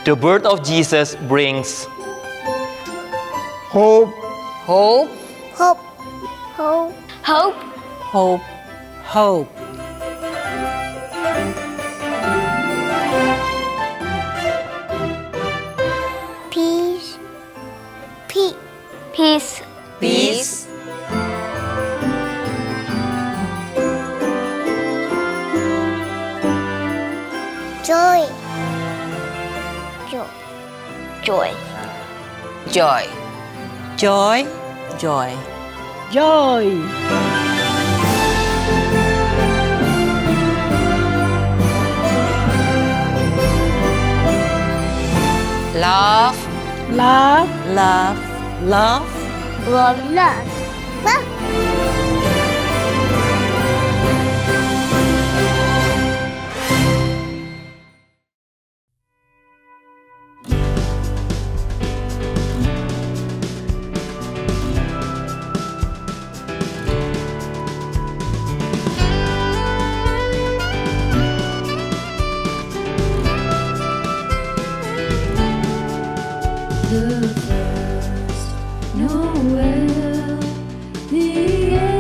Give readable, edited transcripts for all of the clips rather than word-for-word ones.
The birth of Jesus brings Hope. Hope. Hope. Hope. Hope. Hope. Hope. Peace. Peace. Peace. Peace. Joy. Joy. Joy. Joy. Joy. Joy. Joy. Love. Love. Love. Love. Love. Love. Love. The first Noel, the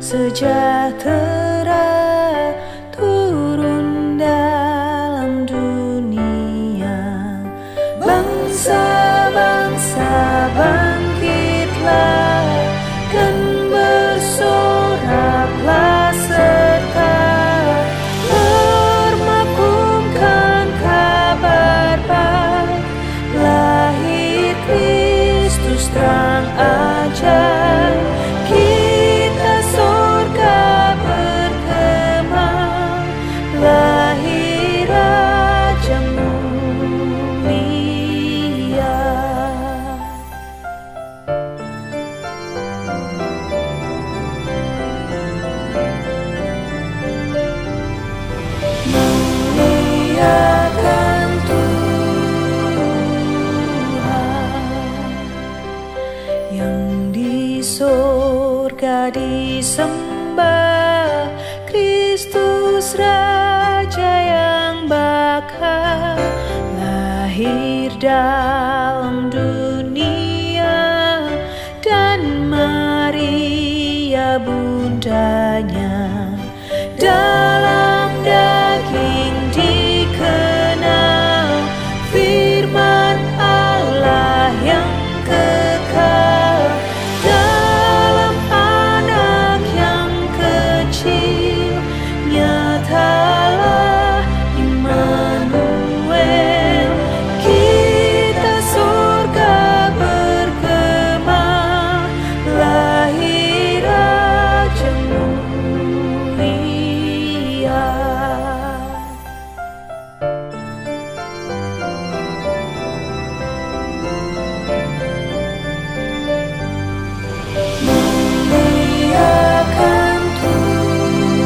sejahtera turun dalam dunia. Bangsa-bangsa bangkitlah dan bersoraklah serta bermakumkan kabar baik. Lahir Kristus terang ajaib, kita surga berkemah. Lahir Raja mulia. Muliakan Tuhan, yang di surga disembah, Kristus Raja yang bakal lahir dalam dunia, dan Maria bundanya dalam daging dikenal. Firman Allah yang kekal dalam anak yang kecil, nyatalah Immanuel. Kita surga berkemah, lahir Raja mulia. Muliakan Tuhan.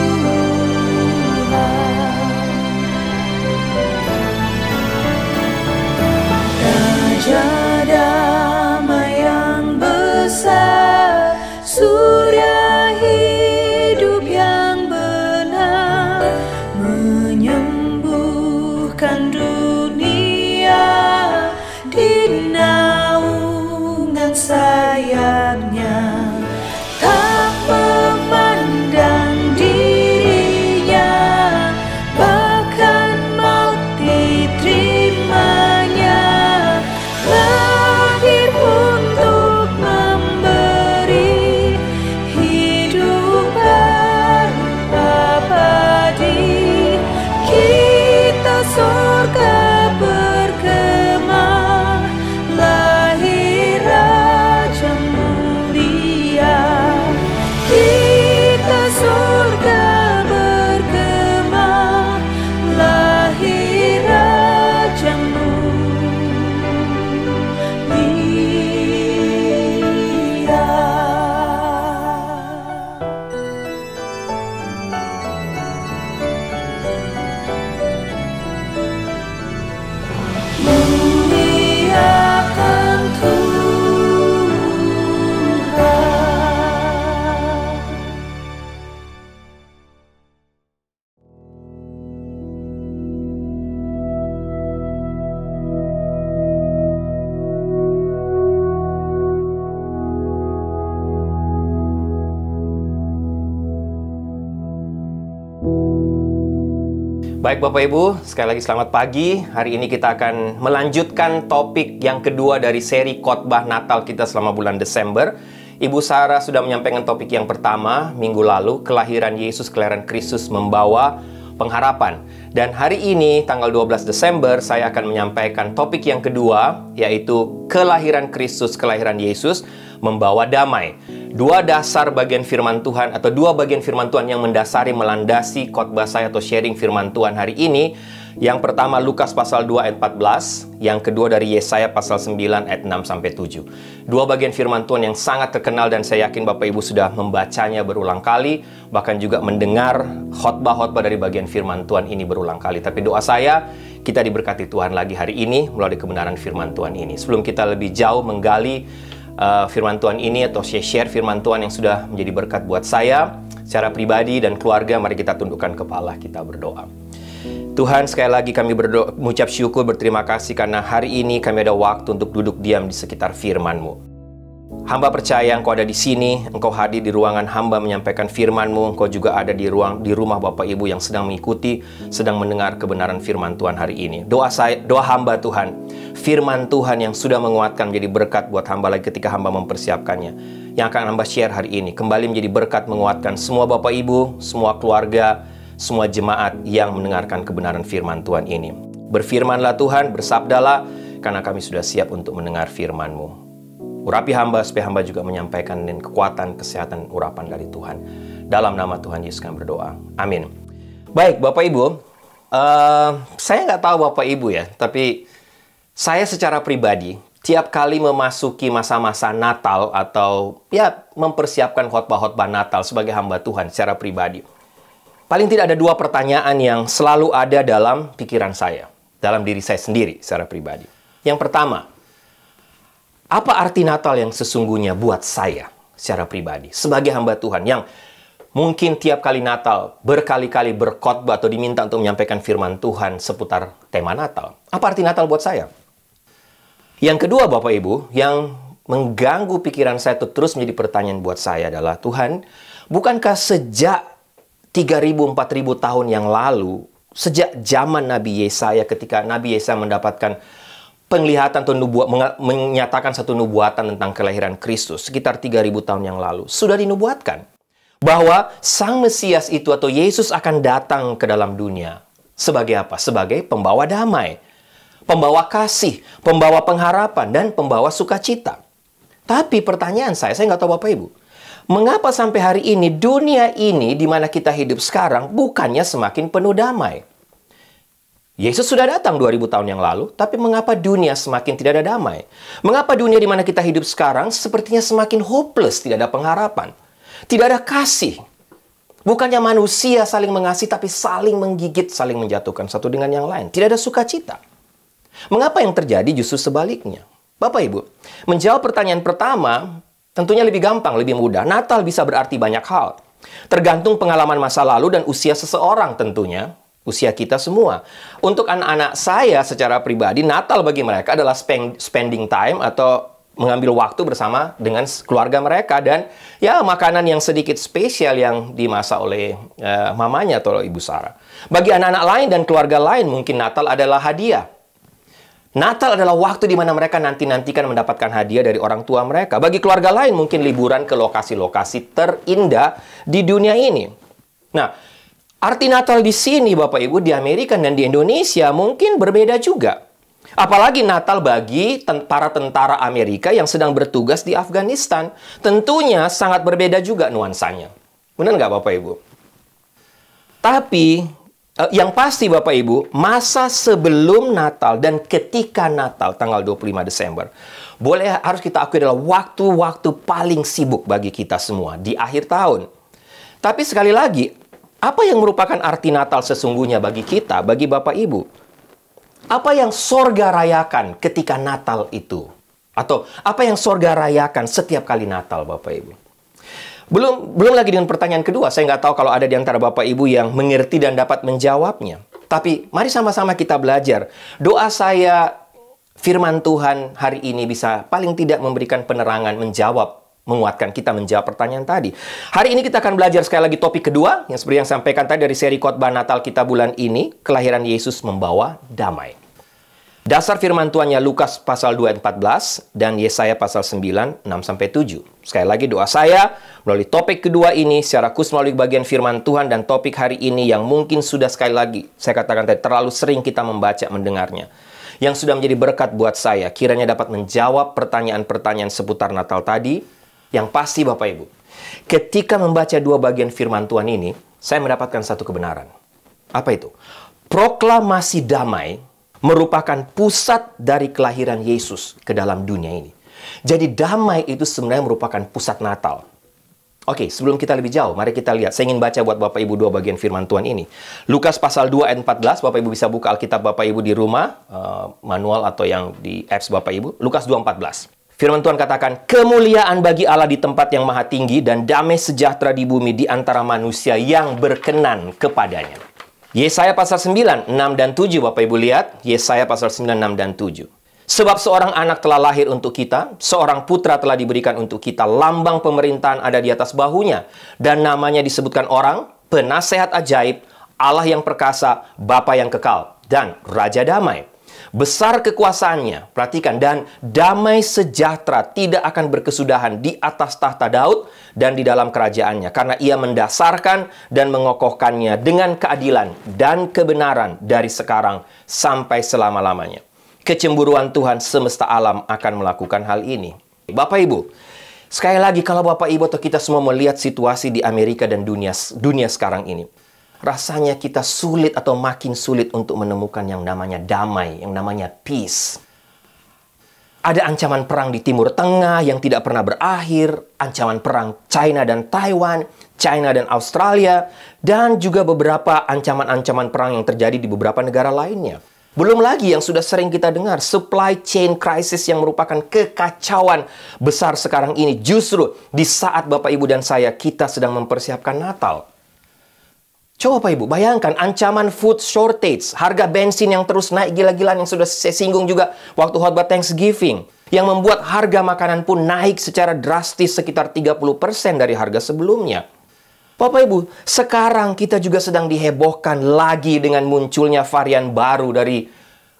Raja damai yang besar, surya hidup yang benar, menyembuhkan dunia di naungan sayapnya. Tak memandang dirinya, bahkan maut diterimanya. Lahir untuk memberi hidup baru abadi. Kita surga berkemah, lahir Raja mulia. Kita surga bergema, lahir Raja mulia. Muliakan Tuhan. Baik Bapak Ibu, sekali lagi selamat pagi. Hari ini kita akan melanjutkan topik yang kedua dari seri khotbah Natal kita selama bulan Desember. Ibu Sarah sudah menyampaikan topik yang pertama minggu lalu, kelahiran Yesus, kelahiran Kristus membawa pengharapan. Dan hari ini, tanggal 12 Desember, saya akan menyampaikan topik yang kedua, yaitu kelahiran Kristus, kelahiran Yesus membawa damai. Dua dasar bagian firman Tuhan atau dua bagian firman Tuhan yang mendasari melandasi khotbah saya atau sharing firman Tuhan hari ini. Yang pertama Lukas pasal 2 ayat 14, yang kedua dari Yesaya pasal 9 ayat 6 sampai 7. Dua bagian firman Tuhan yang sangat terkenal dan saya yakin Bapak Ibu sudah membacanya berulang kali, bahkan juga mendengar khotbah-khotbah dari bagian firman Tuhan ini berulang kali. Tapi doa saya, kita diberkati Tuhan lagi hari ini melalui kebenaran firman Tuhan ini. Sebelum kita lebih jauh menggali firman Tuhan ini atau share firman Tuhan yang sudah menjadi berkat buat saya secara pribadi dan keluarga, mari kita tundukkan kepala, kita berdoa. Tuhan, sekali lagi kami mengucap syukur, berterima kasih karena hari ini kami ada waktu untuk duduk diam di sekitar firman-Mu. Hamba percaya Engkau ada di sini, Engkau hadir di ruangan hamba menyampaikan firman-Mu, Engkau juga ada di rumah Bapak Ibu yang sedang mengikuti, sedang mendengar kebenaran firman Tuhan hari ini. Doa hamba Tuhan, firman Tuhan yang sudah menguatkan menjadi berkat buat hamba lagi ketika hamba mempersiapkannya. Yang akan hamba share hari ini, kembali menjadi berkat menguatkan semua Bapak Ibu, semua keluarga, semua jemaat yang mendengarkan kebenaran firman Tuhan ini. Berfirmanlah Tuhan, bersabdalah, karena kami sudah siap untuk mendengar firman-Mu. Urapi hamba supaya hamba juga menyampaikan dengan kekuatan, kesehatan, urapan dari Tuhan. Dalam nama Tuhan Yesus kami berdoa. Amin. Baik, Bapak Ibu. Saya nggak tahu Bapak Ibu ya, tapi saya secara pribadi, tiap kali memasuki masa-masa Natal atau ya mempersiapkan khotbah-khotbah Natal sebagai hamba Tuhan secara pribadi, paling tidak ada dua pertanyaan yang selalu ada dalam pikiran saya, dalam diri saya sendiri secara pribadi. Yang pertama, apa arti Natal yang sesungguhnya buat saya secara pribadi sebagai hamba Tuhan yang mungkin tiap kali Natal berkali-kali berkhotbah atau diminta untuk menyampaikan firman Tuhan seputar tema Natal? Apa arti Natal buat saya? Yang kedua, Bapak Ibu, yang mengganggu pikiran saya itu terus menjadi pertanyaan buat saya adalah, Tuhan, bukankah sejak 3.000-4.000 tahun yang lalu, sejak zaman Nabi Yesaya, ketika Nabi Yesaya mendapatkan penglihatan atau menyatakan satu nubuatan tentang kelahiran Kristus sekitar 3.000 tahun yang lalu, sudah dinubuatkan bahwa Sang Mesias itu atau Yesus akan datang ke dalam dunia sebagai apa? Sebagai pembawa damai, pembawa kasih, pembawa pengharapan, dan pembawa sukacita. Tapi pertanyaan saya nggak tahu Bapak Ibu, mengapa sampai hari ini dunia ini di mana kita hidup sekarang bukannya semakin penuh damai? Yesus sudah datang 2000 tahun yang lalu, tapi mengapa dunia semakin tidak ada damai? Mengapa dunia di mana kita hidup sekarang sepertinya semakin hopeless, tidak ada pengharapan, tidak ada kasih? Bukannya manusia saling mengasihi, tapi saling menggigit, saling menjatuhkan satu dengan yang lain. Tidak ada sukacita. Mengapa yang terjadi justru sebaliknya? Bapak Ibu, menjawab pertanyaan pertama tentunya lebih gampang, lebih mudah. Natal bisa berarti banyak hal. Tergantung pengalaman masa lalu dan usia seseorang tentunya. Usia kita semua. Untuk anak-anak saya secara pribadi, Natal bagi mereka adalah spending time atau mengambil waktu bersama dengan keluarga mereka. Dan ya makanan yang sedikit spesial yang dimasak oleh mamanya atau Ibu Sarah. Bagi anak-anak lain dan keluarga lain, mungkin Natal adalah hadiah. Natal adalah waktu di mana mereka nanti-nantikan mendapatkan hadiah dari orang tua mereka. Bagi keluarga lain, mungkin liburan ke lokasi-lokasi terindah di dunia ini. Nah, arti Natal di sini, Bapak Ibu, di Amerika dan di Indonesia mungkin berbeda juga. Apalagi Natal bagi para tentara Amerika yang sedang bertugas di Afghanistan. Tentunya sangat berbeda juga nuansanya. Benar nggak, Bapak Ibu? Tapi, yang pasti, Bapak Ibu, masa sebelum Natal dan ketika Natal, tanggal 25 Desember, harus kita akui adalah waktu-waktu paling sibuk bagi kita semua di akhir tahun. Tapi sekali lagi, apa yang merupakan arti Natal sesungguhnya bagi kita, bagi Bapak Ibu? Apa yang sorga rayakan ketika Natal itu? Atau apa yang sorga rayakan setiap kali Natal, Bapak Ibu? Belum lagi dengan pertanyaan kedua, saya nggak tahu kalau ada di antara Bapak Ibu yang mengerti dan dapat menjawabnya. Tapi mari sama-sama kita belajar. Doa saya, firman Tuhan hari ini bisa paling tidak memberikan penerangan, menguatkan kita menjawab pertanyaan tadi. Hari ini kita akan belajar sekali lagi topik kedua, yang seperti yang sampaikan tadi dari seri khotbah Natal kita bulan ini, kelahiran Yesus membawa damai. Dasar firman Tuhannya Lukas pasal 2 ayat 14 dan Yesaya pasal 9, 6-7. Sekali lagi doa saya melalui topik kedua ini secara khusus melalui bagian firman Tuhan dan topik hari ini yang mungkin sudah sekali lagi saya katakan tadi terlalu sering kita membaca mendengarnya. Yang sudah menjadi berkat buat saya, kiranya dapat menjawab pertanyaan-pertanyaan seputar Natal tadi. Yang pasti Bapak Ibu, ketika membaca dua bagian firman Tuhan ini, saya mendapatkan satu kebenaran. Apa itu? Proklamasi damai merupakan pusat dari kelahiran Yesus ke dalam dunia ini. Jadi damai itu sebenarnya merupakan pusat Natal. Oke, sebelum kita lebih jauh, mari kita lihat. Saya ingin baca buat Bapak Ibu dua bagian firman Tuhan ini. Lukas pasal 2 ayat 14, Bapak Ibu bisa buka Alkitab Bapak Ibu di rumah, manual atau yang di apps Bapak Ibu. Lukas 2:14. Firman Tuhan katakan, kemuliaan bagi Allah di tempat yang maha tinggi dan damai sejahtera di bumi di antara manusia yang berkenan kepadanya. Yesaya pasal 9, 6 dan 7, Bapak Ibu lihat. Yesaya pasal 9, 6 dan 7. Sebab seorang anak telah lahir untuk kita, seorang putra telah diberikan untuk kita, lambang pemerintahan ada di atas bahunya, dan namanya disebutkan orang, penasehat ajaib, Allah yang perkasa, Bapa yang kekal, dan Raja Damai. Besar kekuasaannya, perhatikan, dan damai sejahtera tidak akan berkesudahan di atas tahta Daud dan di dalam kerajaannya, karena ia mendasarkan dan mengokohkannya dengan keadilan dan kebenaran dari sekarang sampai selama-lamanya. Kecemburuan Tuhan semesta alam akan melakukan hal ini. Bapak Ibu, sekali lagi kalau Bapak Ibu atau kita semua melihat situasi di Amerika dan dunia sekarang ini, rasanya kita sulit atau makin sulit untuk menemukan yang namanya damai, yang namanya peace. Ada ancaman perang di Timur Tengah yang tidak pernah berakhir, ancaman perang China dan Taiwan, China dan Australia, dan juga beberapa ancaman-ancaman perang yang terjadi di beberapa negara lainnya. Belum lagi yang sudah sering kita dengar, supply chain crisis yang merupakan kekacauan besar sekarang ini. Justru di saat Bapak, Ibu, dan saya, kita sedang mempersiapkan Natal. Coba Bapak Ibu, bayangkan ancaman food shortage, harga bensin yang terus naik gila-gilaan yang sudah saya singgung juga waktu khotbah Thanksgiving, yang membuat harga makanan pun naik secara drastis sekitar 30% dari harga sebelumnya. Bapak Ibu, sekarang kita juga sedang dihebohkan lagi dengan munculnya varian baru dari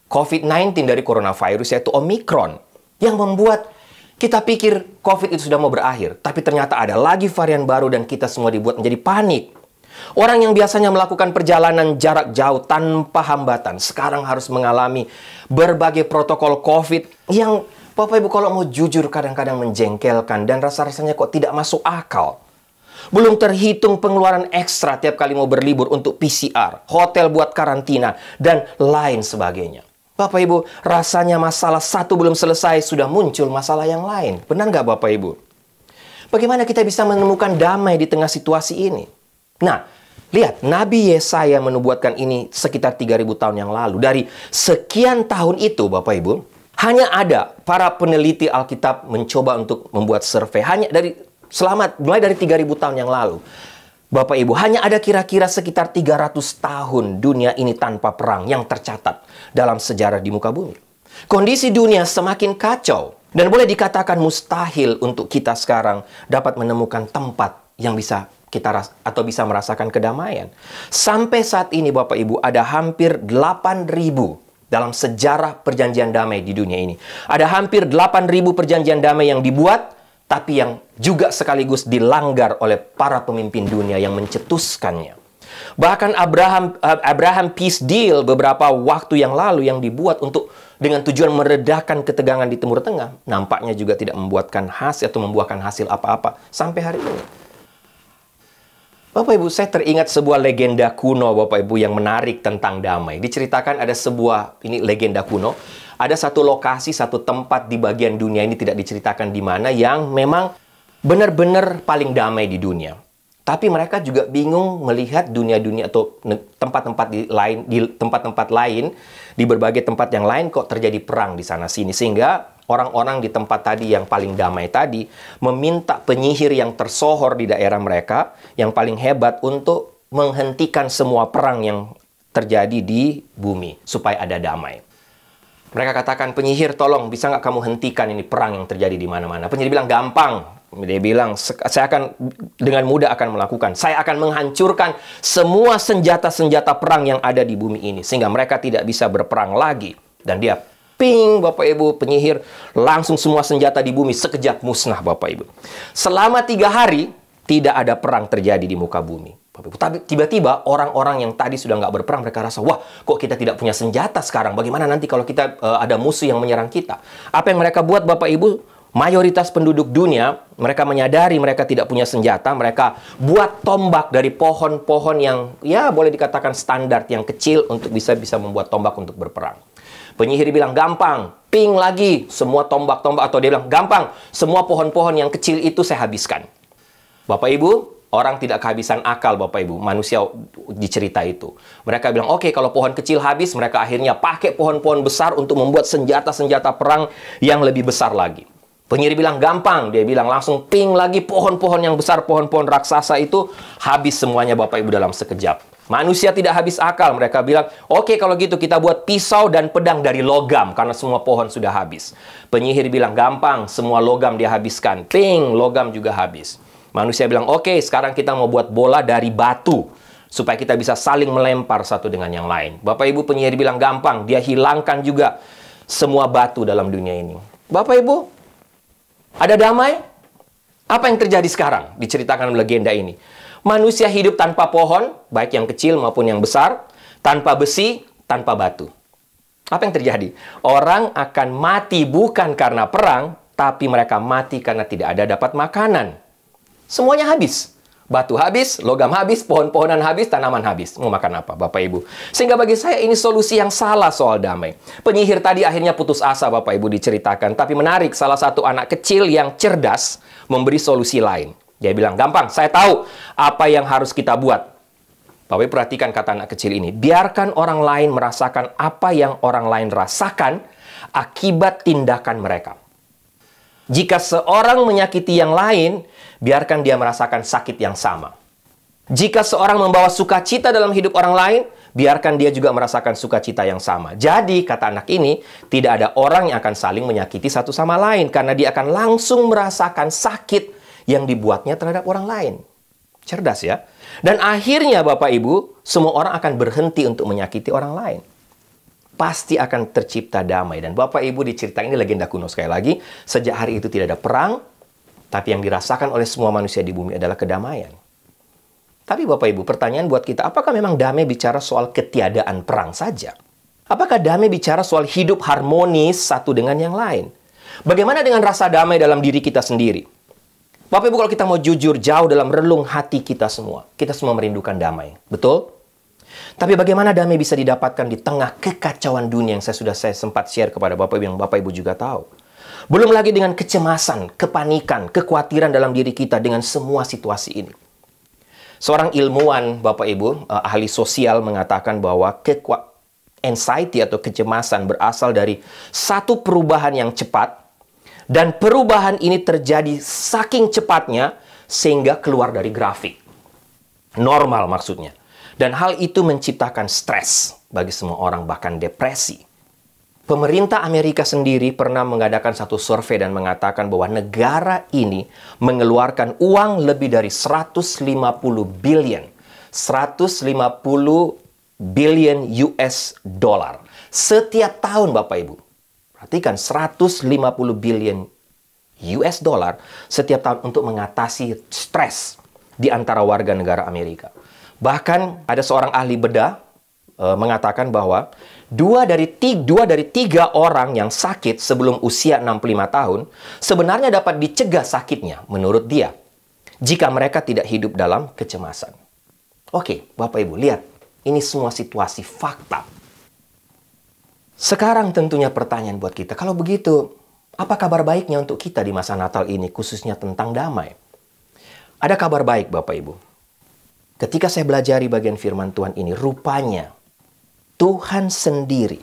COVID-19, dari coronavirus, yaitu Omicron, yang membuat kita pikir COVID itu sudah mau berakhir, tapi ternyata ada lagi varian baru dan kita semua dibuat menjadi panik. Orang yang biasanya melakukan perjalanan jarak jauh tanpa hambatan, sekarang harus mengalami berbagai protokol COVID yang, Bapak Ibu, kalau mau jujur kadang-kadang menjengkelkan dan rasa-rasanya kok tidak masuk akal. Belum terhitung pengeluaran ekstra tiap kali mau berlibur untuk PCR, hotel buat karantina, dan lain sebagainya. Bapak Ibu, rasanya masalah satu belum selesai, sudah muncul masalah yang lain. Benar nggak Bapak Ibu? Bagaimana kita bisa menemukan damai di tengah situasi ini? Nah, lihat, Nabi Yesaya menubuatkan ini sekitar 3.000 tahun yang lalu. Dari sekian tahun itu, Bapak Ibu, hanya ada para peneliti Alkitab mencoba untuk membuat survei. Mulai dari 3.000 tahun yang lalu. Bapak Ibu, hanya ada kira-kira sekitar 300 tahun dunia ini tanpa perang yang tercatat dalam sejarah di muka bumi. Kondisi dunia semakin kacau. Dan boleh dikatakan mustahil untuk kita sekarang dapat menemukan tempat yang bisa bisa merasakan kedamaian. Sampai saat ini Bapak Ibu, ada hampir 8.000 dalam sejarah perjanjian damai di dunia ini. Ada hampir 8.000 perjanjian damai yang dibuat, tapi yang juga sekaligus dilanggar oleh para pemimpin dunia yang mencetuskannya. Bahkan Abraham Peace Deal beberapa waktu yang lalu yang dibuat dengan tujuan meredakan ketegangan di Timur Tengah, nampaknya juga tidak membuahkan hasil apa-apa sampai hari ini. Bapak Ibu, saya teringat sebuah legenda kuno Bapak Ibu yang menarik tentang damai. Diceritakan ada ini legenda kuno. Ada satu lokasi, satu tempat di bagian dunia ini tidak diceritakan di mana yang memang benar-benar paling damai di dunia. Tapi mereka juga bingung melihat dunia-dunia atau tempat-tempat lain di berbagai tempat yang lain kok terjadi perang di sana sini, sehingga orang-orang di tempat tadi yang paling damai tadi meminta penyihir yang tersohor di daerah mereka yang paling hebat untuk menghentikan semua perang yang terjadi di bumi supaya ada damai. Mereka katakan, penyihir tolong bisa nggak kamu hentikan ini perang yang terjadi di mana-mana. Penyihir bilang, gampang. Dia bilang, saya akan dengan mudah akan melakukan. Saya akan menghancurkan semua senjata-senjata perang yang ada di bumi ini. Sehingga mereka tidak bisa berperang lagi. Dan dia ping, Bapak Ibu, penyihir. Langsung semua senjata di bumi sekejap musnah, Bapak Ibu. Selama 3 hari, tidak ada perang terjadi di muka bumi. Tapi tiba-tiba orang-orang yang tadi sudah nggak berperang, mereka rasa, wah, kok kita tidak punya senjata sekarang? Bagaimana nanti kalau kita ada musuh yang menyerang kita? Apa yang mereka buat, Bapak Ibu? Mayoritas penduduk dunia, mereka menyadari mereka tidak punya senjata. Mereka buat tombak dari pohon-pohon yang, ya boleh dikatakan standar, yang kecil untuk bisa membuat tombak untuk berperang. Penyihir bilang, gampang, ping lagi semua tombak-tombak. Atau dia bilang, gampang, semua pohon-pohon yang kecil itu saya habiskan. Bapak Ibu, orang tidak kehabisan akal, Bapak Ibu. Manusia dicerita itu. Mereka bilang, oke, kalau pohon kecil habis, mereka akhirnya pakai pohon-pohon besar untuk membuat senjata-senjata perang yang lebih besar lagi. Penyihir bilang, gampang. Dia bilang, langsung ping lagi pohon-pohon yang besar, pohon-pohon raksasa itu habis semuanya, Bapak Ibu, dalam sekejap. Manusia tidak habis akal. Mereka bilang, oke, kalau gitu kita buat pisau dan pedang dari logam karena semua pohon sudah habis. Penyihir bilang, gampang, semua logam dia habiskan. Ping, logam juga habis. Manusia bilang, oke, sekarang kita mau buat bola dari batu supaya kita bisa saling melempar satu dengan yang lain. Bapak Ibu, penyihir bilang, gampang, dia hilangkan juga semua batu dalam dunia ini. Bapak Ibu, ada damai? Apa yang terjadi sekarang? Diceritakan legenda ini. Manusia hidup tanpa pohon, baik yang kecil maupun yang besar, tanpa besi, tanpa batu. Apa yang terjadi? Orang akan mati bukan karena perang, tapi mereka mati karena tidak ada dapat makanan. Semuanya habis. Batu habis, logam habis, pohon-pohonan habis, tanaman habis. Mau makan apa, Bapak Ibu? Sehingga bagi saya ini solusi yang salah soal damai. Penyihir tadi akhirnya putus asa, Bapak Ibu, diceritakan. Tapi menarik, salah satu anak kecil yang cerdas memberi solusi lain. Dia bilang, gampang, saya tahu apa yang harus kita buat. Bapak Ibu perhatikan kata anak kecil ini. Biarkan orang lain merasakan apa yang orang lain rasakan akibat tindakan mereka. Jika seorang menyakiti yang lain, biarkan dia merasakan sakit yang sama. Jika seorang membawa sukacita dalam hidup orang lain, biarkan dia juga merasakan sukacita yang sama. Jadi, kata anak ini, tidak ada orang yang akan saling menyakiti satu sama lain, karena dia akan langsung merasakan sakit yang dibuatnya terhadap orang lain. Cerdas ya. Dan akhirnya Bapak Ibu, semua orang akan berhenti untuk menyakiti orang lain. Pasti akan tercipta damai. Dan Bapak Ibu, diceritakan ini legenda kuno sekali lagi. Sejak hari itu tidak ada perang, tapi yang dirasakan oleh semua manusia di bumi adalah kedamaian. Tapi Bapak Ibu, pertanyaan buat kita, apakah memang damai bicara soal ketiadaan perang saja? Apakah damai bicara soal hidup harmonis satu dengan yang lain? Bagaimana dengan rasa damai dalam diri kita sendiri? Bapak Ibu, kalau kita mau jujur, jauh dalam relung hati kita semua merindukan damai. Betul? Tapi bagaimana damai bisa didapatkan di tengah kekacauan dunia yang saya sempat share kepada Bapak Ibu, yang Bapak Ibu juga tahu. Belum lagi dengan kecemasan, kepanikan, kekhawatiran dalam diri kita dengan semua situasi ini. Seorang ilmuwan, Bapak Ibu, ahli sosial mengatakan bahwa anxiety atau kecemasan berasal dari satu perubahan yang cepat. Dan perubahan ini terjadi saking cepatnya sehingga keluar dari grafik. Normal maksudnya. Dan hal itu menciptakan stres bagi semua orang, bahkan depresi. Pemerintah Amerika sendiri pernah mengadakan satu survei dan mengatakan bahwa negara ini mengeluarkan uang lebih dari 150 billion US dollar setiap tahun, Bapak Ibu. Perhatikan, 150 billion US dollar setiap tahun untuk mengatasi stres di antara warga negara Amerika. Bahkan ada seorang ahli bedah mengatakan bahwa dua dari tiga orang yang sakit sebelum usia 65 tahun sebenarnya dapat dicegah sakitnya menurut dia jika mereka tidak hidup dalam kecemasan. Oke, Bapak Ibu, lihat. Ini semua situasi fakta. Sekarang tentunya pertanyaan buat kita, kalau begitu, apa kabar baiknya untuk kita di masa Natal ini, khususnya tentang damai? Ada kabar baik, Bapak Ibu. Ketika saya belajari bagian firman Tuhan ini, rupanya Tuhan sendiri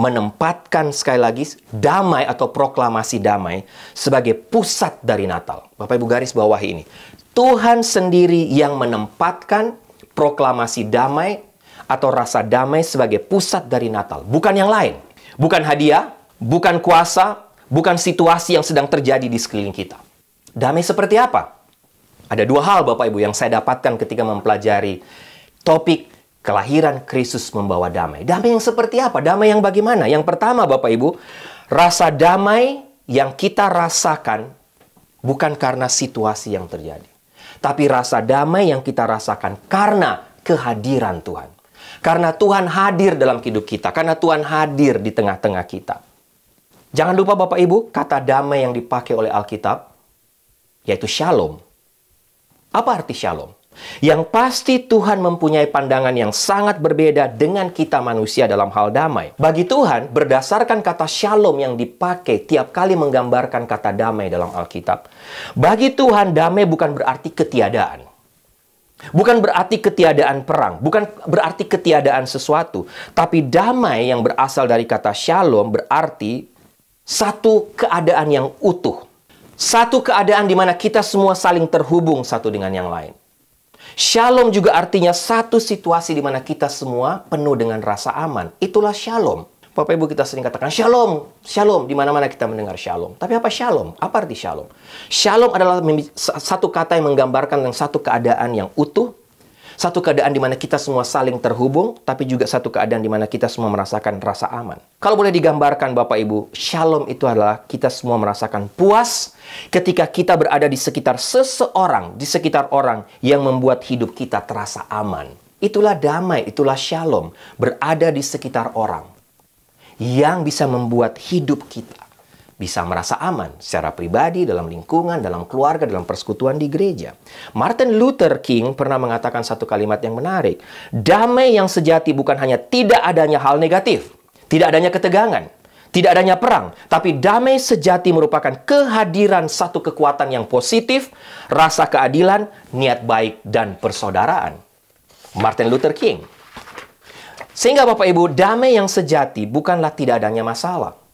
menempatkan sekali lagi damai atau proklamasi damai sebagai pusat dari Natal. Bapak Ibu garis bawahi ini. Tuhan sendiri yang menempatkan proklamasi damai atau rasa damai sebagai pusat dari Natal. Bukan yang lain. Bukan hadiah, bukan kuasa, bukan situasi yang sedang terjadi di sekeliling kita. Damai seperti apa? Ada dua hal, Bapak Ibu, yang saya dapatkan ketika mempelajari topik kelahiran Kristus membawa damai. Damai yang seperti apa? Damai yang bagaimana? Yang pertama, Bapak Ibu, rasa damai yang kita rasakan bukan karena situasi yang terjadi. Tapi rasa damai yang kita rasakan karena kehadiran Tuhan. Karena Tuhan hadir dalam hidup kita. Karena Tuhan hadir di tengah-tengah kita. Jangan lupa Bapak Ibu, kata damai yang dipakai oleh Alkitab, yaitu shalom. Apa arti shalom? Yang pasti Tuhan mempunyai pandangan yang sangat berbeda dengan kita manusia dalam hal damai. Bagi Tuhan, berdasarkan kata shalom yang dipakai tiap kali menggambarkan kata damai dalam Alkitab, bagi Tuhan damai bukan berarti ketiadaan. Bukan berarti ketiadaan perang, bukan berarti ketiadaan sesuatu. Tapi damai yang berasal dari kata shalom berarti satu keadaan yang utuh. Satu keadaan di mana kita semua saling terhubung satu dengan yang lain. Shalom juga artinya satu situasi di mana kita semua penuh dengan rasa aman. Itulah shalom. Bapak Ibu, kita sering katakan shalom, shalom. Di mana-mana kita mendengar shalom. Tapi apa shalom? Apa arti shalom? Shalom adalah satu kata yang menggambarkan tentang satu keadaan yang utuh, satu keadaan di mana kita semua saling terhubung, tapi juga satu keadaan di mana kita semua merasakan rasa aman. Kalau boleh digambarkan Bapak Ibu, shalom itu adalah kita semua merasakan puas ketika kita berada di sekitar seseorang, di sekitar orang yang membuat hidup kita terasa aman. Itulah damai, itulah shalom, berada di sekitar orang yang bisa membuat hidup kita bisa merasa aman secara pribadi, dalam lingkungan, dalam keluarga, dalam persekutuan di gereja. Martin Luther King pernah mengatakan satu kalimat yang menarik. Damai yang sejati bukan hanya tidak adanya hal negatif, tidak adanya ketegangan, tidak adanya perang, tapi damai sejati merupakan kehadiran satu kekuatan yang positif, rasa keadilan, niat baik, dan persaudaraan. Martin Luther King. Sehingga Bapak Ibu, damai yang sejati bukanlah tidak adanya masalah.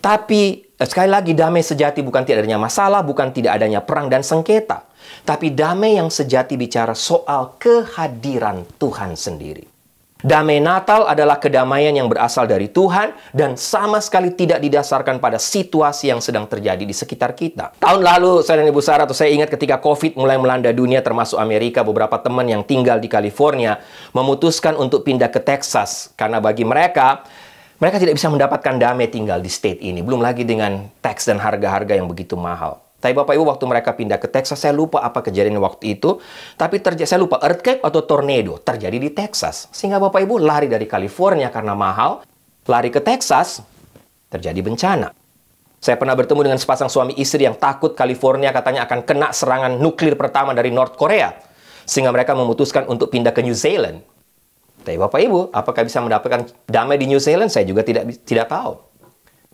Tapi, sekali lagi, damai sejati bukan tidak adanya masalah, bukan tidak adanya perang dan sengketa. Tapi damai yang sejati bicara soal kehadiran Tuhan sendiri. Damai Natal adalah kedamaian yang berasal dari Tuhan dan sama sekali tidak didasarkan pada situasi yang sedang terjadi di sekitar kita. Tahun lalu, saya dan Ibu Sarah, saya ingat ketika COVID mulai melanda dunia termasuk Amerika, beberapa teman yang tinggal di California memutuskan untuk pindah ke Texas. Karena bagi mereka tidak bisa mendapatkan damai tinggal di state ini. Belum lagi dengan tax dan harga-harga yang begitu mahal. Tapi Bapak Ibu, waktu mereka pindah ke Texas, saya lupa apa kejadian waktu itu. Tapi saya lupa, earthquake atau tornado terjadi di Texas. Sehingga Bapak Ibu lari dari California karena mahal, lari ke Texas, terjadi bencana. Saya pernah bertemu dengan sepasang suami istri yang takut California katanya akan kena serangan nuklir pertama dari North Korea. Sehingga mereka memutuskan untuk pindah ke New Zealand. Tapi Bapak Ibu, apakah bisa mendapatkan damai di New Zealand? Saya juga tidak tahu.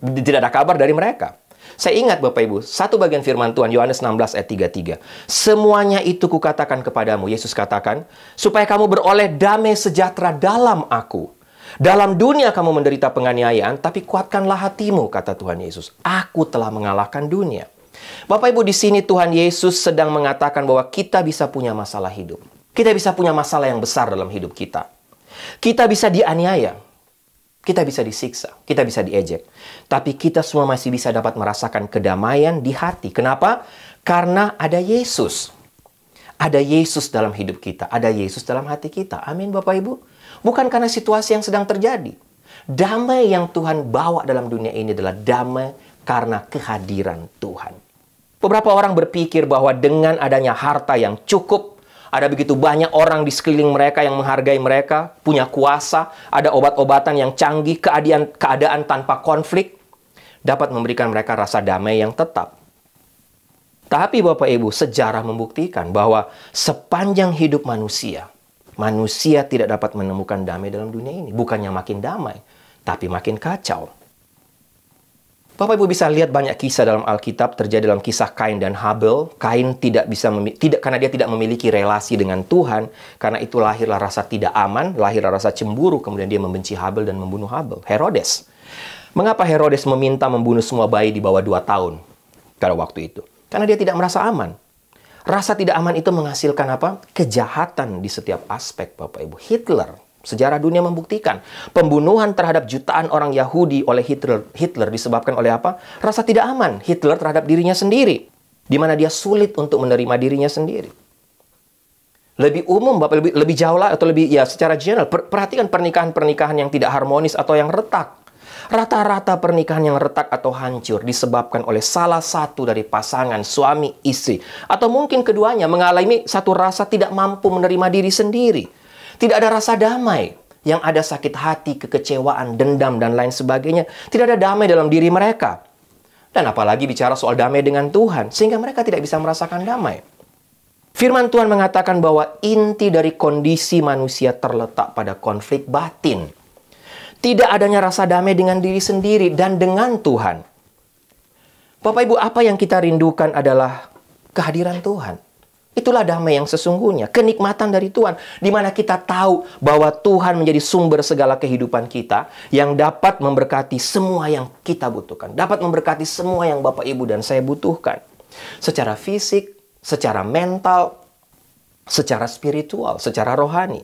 Tidak ada kabar dari mereka. Saya ingat Bapak Ibu, satu bagian firman Tuhan, Yohanes 16 ayat 33. Semuanya itu kukatakan kepadamu, Yesus katakan, supaya kamu beroleh damai sejahtera dalam aku. Dalam dunia kamu menderita penganiayaan, tapi kuatkanlah hatimu, kata Tuhan Yesus. Aku telah mengalahkan dunia. Bapak Ibu, di sini Tuhan Yesus sedang mengatakan bahwa kita bisa punya masalah hidup. Kita bisa punya masalah yang besar dalam hidup kita. Kita bisa dianiaya. Kita bisa disiksa, kita bisa diejek. Tapi kita semua masih bisa dapat merasakan kedamaian di hati. Kenapa? Karena ada Yesus. Ada Yesus dalam hidup kita. Ada Yesus dalam hati kita. Amin Bapak Ibu. Bukan karena situasi yang sedang terjadi. Damai yang Tuhan bawa dalam dunia ini adalah damai karena kehadiran Tuhan. Beberapa orang berpikir bahwa dengan adanya harta yang cukup, ada begitu banyak orang di sekeliling mereka yang menghargai mereka, punya kuasa, ada obat-obatan yang canggih, keadaan tanpa konflik, dapat memberikan mereka rasa damai yang tetap. Tapi Bapak Ibu, sejarah membuktikan bahwa sepanjang hidup manusia tidak dapat menemukan damai dalam dunia ini. Bukannya makin damai, tapi makin kacau. Bapak Ibu bisa lihat banyak kisah dalam Alkitab terjadi dalam kisah Kain dan Habel. Kain karena dia tidak memiliki relasi dengan Tuhan, karena itu lahirlah rasa tidak aman, lahirlah rasa cemburu, kemudian dia membenci Habel dan membunuh Habel. Herodes. Mengapa Herodes meminta membunuh semua bayi di bawah 2 tahun pada waktu itu? Karena dia tidak merasa aman. Rasa tidak aman itu menghasilkan apa? Kejahatan di setiap aspek, Bapak Ibu. Hitler. Sejarah dunia membuktikan pembunuhan terhadap jutaan orang Yahudi oleh Hitler disebabkan oleh apa? Rasa tidak aman Hitler terhadap dirinya sendiri, di mana dia sulit untuk menerima dirinya sendiri. Lebih umum, Bapak, lebih jauh lah, atau lebih secara general, perhatikan pernikahan-pernikahan yang tidak harmonis atau yang retak. Rata-rata pernikahan yang retak atau hancur disebabkan oleh salah satu dari pasangan suami istri, atau mungkin keduanya mengalami satu rasa tidak mampu menerima diri sendiri. Tidak ada rasa damai. Yang ada sakit hati, kekecewaan, dendam, dan lain sebagainya. Tidak ada damai dalam diri mereka. Dan apalagi bicara soal damai dengan Tuhan. Sehingga mereka tidak bisa merasakan damai. Firman Tuhan mengatakan bahwa inti dari kondisi manusia terletak pada konflik batin. Tidak adanya rasa damai dengan diri sendiri dan dengan Tuhan. Bapak Ibu, apa yang kita rindukan adalah kehadiran Tuhan. Itulah damai yang sesungguhnya, kenikmatan dari Tuhan, di mana kita tahu bahwa Tuhan menjadi sumber segala kehidupan kita, yang dapat memberkati semua yang kita butuhkan, dapat memberkati semua yang Bapak, Ibu, dan saya butuhkan. Secara fisik, secara mental, secara spiritual, secara rohani.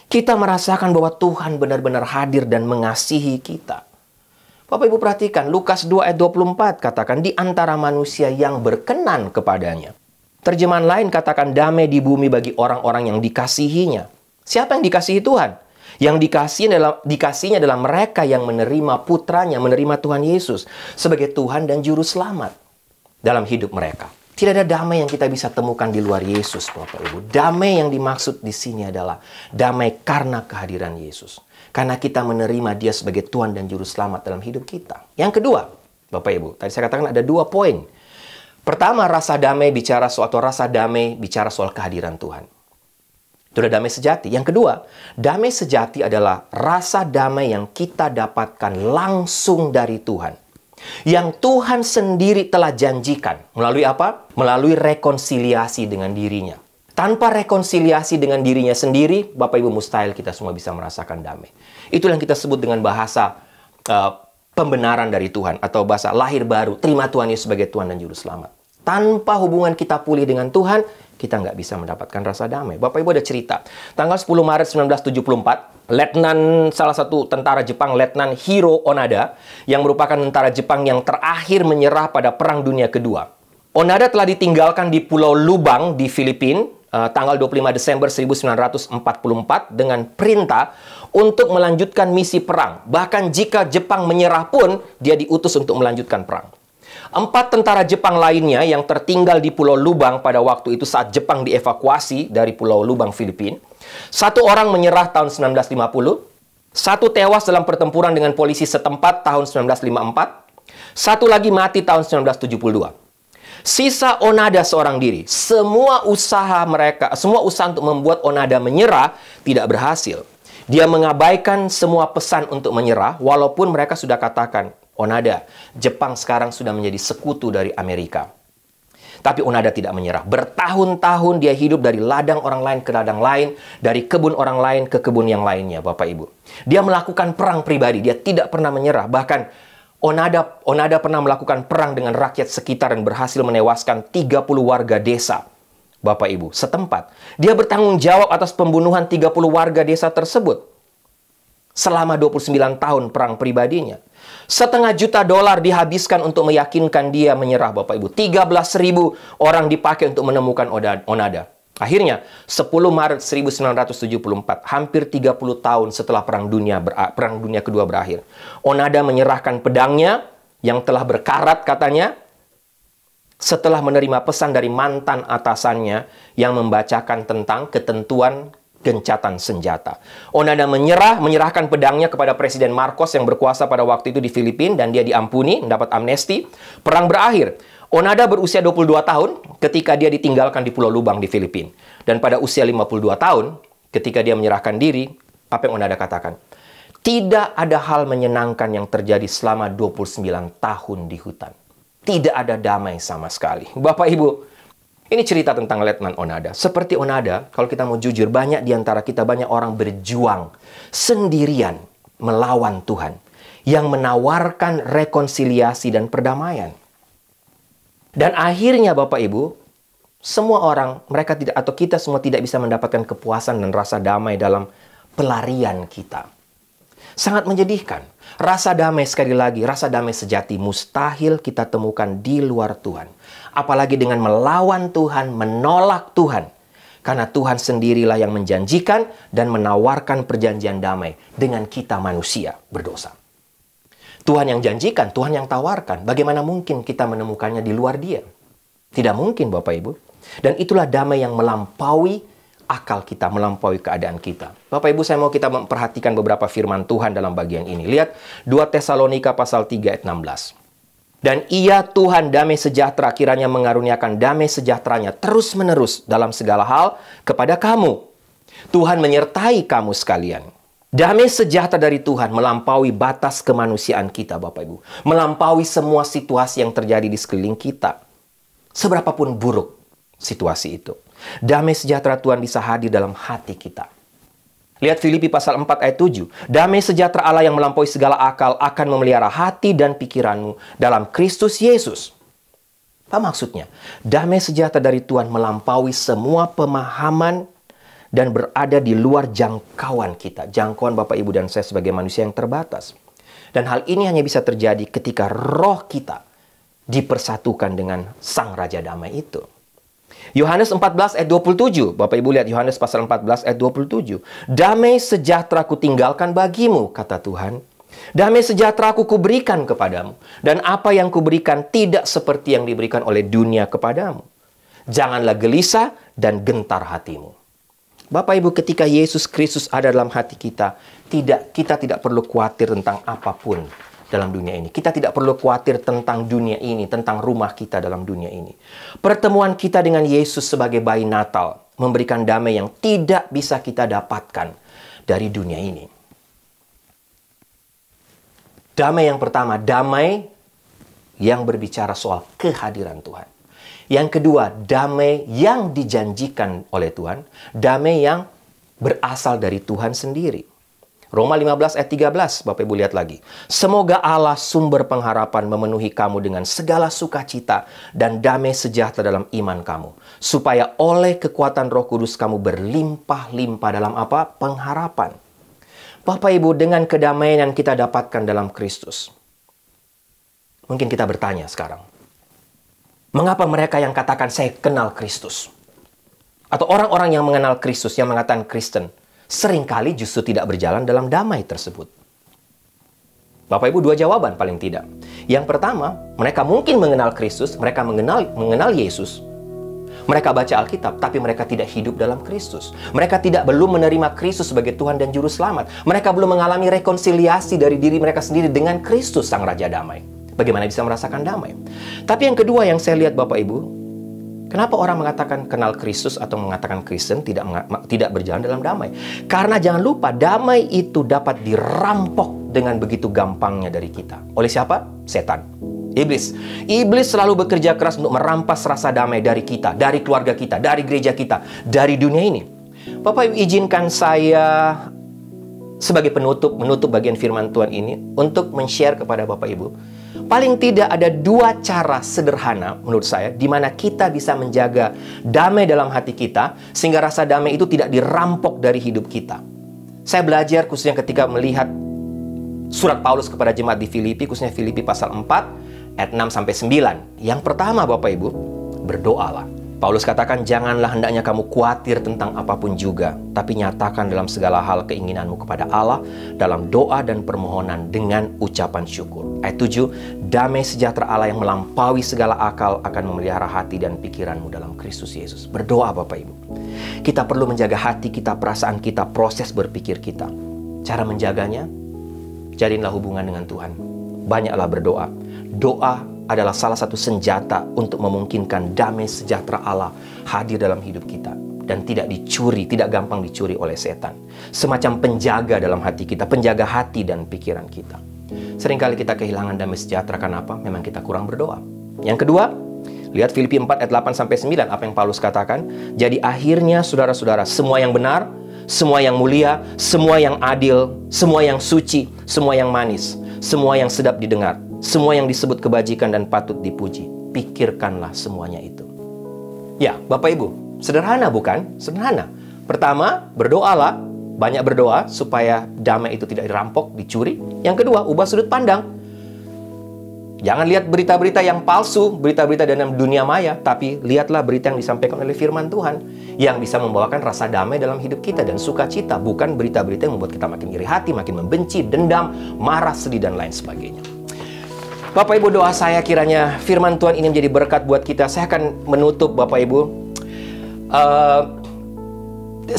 Kita merasakan bahwa Tuhan benar-benar hadir dan mengasihi kita. Bapak Ibu perhatikan, Lukas 2 ayat 24 katakan, di antara manusia yang berkenan kepadanya. Terjemahan lain katakan, damai di bumi bagi orang-orang yang dikasihinya. Siapa yang dikasihi Tuhan? Yang dikasihinya adalah mereka yang menerima putranya, menerima Tuhan Yesus sebagai Tuhan dan Juru Selamat dalam hidup mereka. Tidak ada damai yang kita bisa temukan di luar Yesus, Bapak Ibu. Damai yang dimaksud di sini adalah damai karena kehadiran Yesus. Karena kita menerima Dia sebagai Tuhan dan Juru Selamat dalam hidup kita. Yang kedua, Bapak Ibu, tadi saya katakan ada 2 poin. Pertama, rasa damai bicara soal kehadiran Tuhan. Itu adalah damai sejati. Yang kedua, damai sejati adalah rasa damai yang kita dapatkan langsung dari Tuhan. Yang Tuhan sendiri telah janjikan. Melalui apa? Melalui rekonsiliasi dengan dirinya. Tanpa rekonsiliasi dengan dirinya sendiri, Bapak Ibu, mustahil kita semua bisa merasakan damai. Itulah yang kita sebut dengan bahasa pembenaran dari Tuhan. Atau bahasa lahir baru. Terima Tuhan Yesus sebagai Tuhan dan Juru Selamat. Tanpa hubungan kita pulih dengan Tuhan, kita nggak bisa mendapatkan rasa damai. Bapak Ibu ada cerita. Tanggal 10 Maret 1974, salah satu tentara Jepang, Letnan Hiro Onada, yang merupakan tentara Jepang yang terakhir menyerah pada Perang Dunia Kedua. Onada telah ditinggalkan di Pulau Lubang di Filipina, tanggal 25 Desember 1944 dengan perintah untuk melanjutkan misi perang. Bahkan jika Jepang menyerah pun, dia diutus untuk melanjutkan perang. 4 tentara Jepang lainnya yang tertinggal di Pulau Lubang pada waktu itu saat Jepang dievakuasi dari Pulau Lubang, Filipina. 1 orang menyerah tahun 1950, 1 tewas dalam pertempuran dengan polisi setempat tahun 1954, 1 lagi mati tahun 1972. Sisa Onada seorang diri. Semua usaha untuk membuat Onada menyerah tidak berhasil. Dia mengabaikan semua pesan untuk menyerah, walaupun mereka sudah katakan, Onada, Jepang sekarang sudah menjadi sekutu dari Amerika. Tapi Onada tidak menyerah. Bertahun-tahun dia hidup dari ladang orang lain ke ladang lain, dari kebun orang lain ke kebun yang lainnya, Bapak Ibu. Dia melakukan perang pribadi, dia tidak pernah menyerah. Bahkan Onada pernah melakukan perang dengan rakyat sekitar dan berhasil menewaskan 30 warga desa, Bapak Ibu, setempat. Dia bertanggung jawab atas pembunuhan 30 warga desa tersebut selama 29 tahun perang pribadinya. $500 000 dihabiskan untuk meyakinkan dia menyerah, Bapak Ibu. 13.000 orang dipakai untuk menemukan Onada. Akhirnya, 10 Maret 1974, hampir 30 tahun setelah Perang Dunia Kedua berakhir, Onada menyerahkan pedangnya yang telah berkarat katanya, setelah menerima pesan dari mantan atasannya yang membacakan tentang ketentuan gencatan senjata. Onada menyerahkan pedangnya kepada Presiden Marcos yang berkuasa pada waktu itu di Filipina, dan dia diampuni, mendapat amnesti. Perang berakhir. Onada berusia 22 tahun ketika dia ditinggalkan di Pulau Lubang di Filipina. Dan pada usia 52 tahun, ketika dia menyerahkan diri, apa yang Onada katakan? Tidak ada hal menyenangkan yang terjadi selama 29 tahun di hutan. Tidak ada damai sama sekali. Bapak Ibu, ini cerita tentang Letnan Onada. Seperti Onada, kalau kita mau jujur, banyak di antara kita, banyak orang berjuang sendirian melawan Tuhan yang menawarkan rekonsiliasi dan perdamaian. Dan akhirnya Bapak Ibu, semua orang, mereka tidak, atau kita semua tidak bisa mendapatkan kepuasan dan rasa damai dalam pelarian kita. Sangat menyedihkan. Rasa damai, sekali lagi, rasa damai sejati mustahil kita temukan di luar Tuhan. Apalagi dengan melawan Tuhan, menolak Tuhan. Karena Tuhan sendirilah yang menjanjikan dan menawarkan perjanjian damai dengan kita manusia berdosa. Tuhan yang janjikan, Tuhan yang tawarkan. Bagaimana mungkin kita menemukannya di luar Dia? Tidak mungkin, Bapak Ibu. Dan itulah damai yang melampaui akal kita, melampaui keadaan kita. Bapak Ibu, saya mau kita memperhatikan beberapa firman Tuhan dalam bagian ini. Lihat 2 Tesalonika pasal 3 ayat 16. Dan Ia Tuhan damai sejahtera kiranya mengaruniakan damai sejahteranya terus-menerus dalam segala hal kepada kamu. Tuhan menyertai kamu sekalian. Damai sejahtera dari Tuhan melampaui batas kemanusiaan kita, Bapak Ibu. Melampaui semua situasi yang terjadi di sekeliling kita. Seberapapun buruk situasi itu, damai sejahtera Tuhan bisa hadir dalam hati kita. Lihat Filipi pasal 4 ayat 7. Damai sejahtera Allah yang melampaui segala akal akan memelihara hati dan pikiranmu dalam Kristus Yesus. Apa maksudnya? Damai sejahtera dari Tuhan melampaui semua pemahaman dan berada di luar jangkauan kita. Jangkauan Bapak, Ibu, dan saya sebagai manusia yang terbatas. Dan hal ini hanya bisa terjadi ketika roh kita dipersatukan dengan Sang Raja Damai itu. Yohanes 14 ayat 27. Bapak Ibu lihat Yohanes pasal 14 ayat 27. Damai sejahtera ku tinggalkan bagimu, kata Tuhan. Damai sejahtera ku kuberikan kepadamu. Dan apa yang kuberikan tidak seperti yang diberikan oleh dunia kepadamu. Janganlah gelisah dan gentar hatimu. Bapak Ibu, ketika Yesus Kristus ada dalam hati kita, kita tidak perlu khawatir tentang apapun dalam dunia ini. Kita tidak perlu khawatir tentang dunia ini, tentang rumah kita dalam dunia ini. Pertemuan kita dengan Yesus sebagai bayi Natal memberikan damai yang tidak bisa kita dapatkan dari dunia ini. Damai yang pertama, damai yang berbicara soal kehadiran Tuhan. Yang kedua, damai yang dijanjikan oleh Tuhan, damai yang berasal dari Tuhan sendiri. Roma 15 ayat 13, Bapak Ibu lihat lagi. Semoga Allah sumber pengharapan memenuhi kamu dengan segala sukacita dan damai sejahtera dalam iman kamu. Supaya oleh kekuatan Roh Kudus kamu berlimpah-limpah dalam apa? Pengharapan. Bapak Ibu, dengan kedamaian yang kita dapatkan dalam Kristus. Mungkin kita bertanya sekarang. Mengapa mereka yang katakan saya kenal Kristus? Atau orang-orang yang mengenal Kristus, yang mengatakan Kristen, seringkali justru tidak berjalan dalam damai tersebut. Bapak Ibu, dua jawaban paling tidak. Yang pertama, mereka mungkin mengenal Kristus, mereka mengenal Yesus. Mereka baca Alkitab, tapi mereka tidak hidup dalam Kristus. Mereka belum menerima Kristus sebagai Tuhan dan Juru Selamat. Mereka belum mengalami rekonsiliasi dari diri mereka sendiri dengan Kristus, Sang Raja Damai. Bagaimana bisa merasakan damai? Tapi yang kedua yang saya lihat Bapak Ibu, kenapa orang mengatakan kenal Kristus atau mengatakan Kristen tidak berjalan dalam damai? Karena jangan lupa, damai itu dapat dirampok dengan begitu gampangnya dari kita. Oleh siapa? Setan. Iblis. Iblis selalu bekerja keras untuk merampas rasa damai dari kita, dari keluarga kita, dari gereja kita, dari dunia ini. Bapak Ibu, izinkan saya sebagai menutup bagian firman Tuhan ini untuk men-share kepada Bapak Ibu. Paling tidak ada dua cara sederhana menurut saya di mana kita bisa menjaga damai dalam hati kita sehingga rasa damai itu tidak dirampok dari hidup kita. Saya belajar khususnya ketika melihat surat Paulus kepada jemaat di Filipi, khususnya Filipi pasal 4 ayat 6 sampai 9. Yang pertama Bapak Ibu, berdoalah. Paulus katakan, janganlah hendaknya kamu khawatir tentang apapun juga, tapi nyatakan dalam segala hal keinginanmu kepada Allah dalam doa dan permohonan dengan ucapan syukur. Ayat 7, damai sejahtera Allah yang melampaui segala akal akan memelihara hati dan pikiranmu dalam Kristus Yesus. Berdoa Bapak Ibu. Kita perlu menjaga hati kita, perasaan kita, proses berpikir kita. Cara menjaganya, jalinlah hubungan dengan Tuhan. Banyaklah berdoa. Doa adalah salah satu senjata untuk memungkinkan damai sejahtera Allah hadir dalam hidup kita dan tidak dicuri, tidak gampang dicuri oleh setan. Semacam penjaga dalam hati kita, penjaga hati dan pikiran kita. Seringkali kita kehilangan damai sejahtera karena apa? Memang kita kurang berdoa. Yang kedua, lihat Filipi 4 ayat 8 sampai 9 apa yang Paulus katakan. Jadi akhirnya saudara-saudara, semua yang benar, semua yang mulia, semua yang adil, semua yang suci, semua yang manis, semua yang sedap didengar, semua yang disebut kebajikan dan patut dipuji, pikirkanlah semuanya itu. Ya, Bapak Ibu, sederhana bukan? Sederhana. Pertama, berdoalah, banyak berdoa supaya damai itu tidak dirampok, dicuri. Yang kedua, ubah sudut pandang. Jangan lihat berita-berita yang palsu, berita-berita dalam dunia maya, tapi lihatlah berita yang disampaikan oleh firman Tuhan yang bisa membawakan rasa damai dalam hidup kita dan sukacita, bukan berita-berita yang membuat kita makin iri hati, makin membenci, dendam, marah, sedih, dan lain sebagainya. Bapak Ibu, doa saya kiranya firman Tuhan ini menjadi berkat buat kita. Saya akan menutup Bapak Ibu.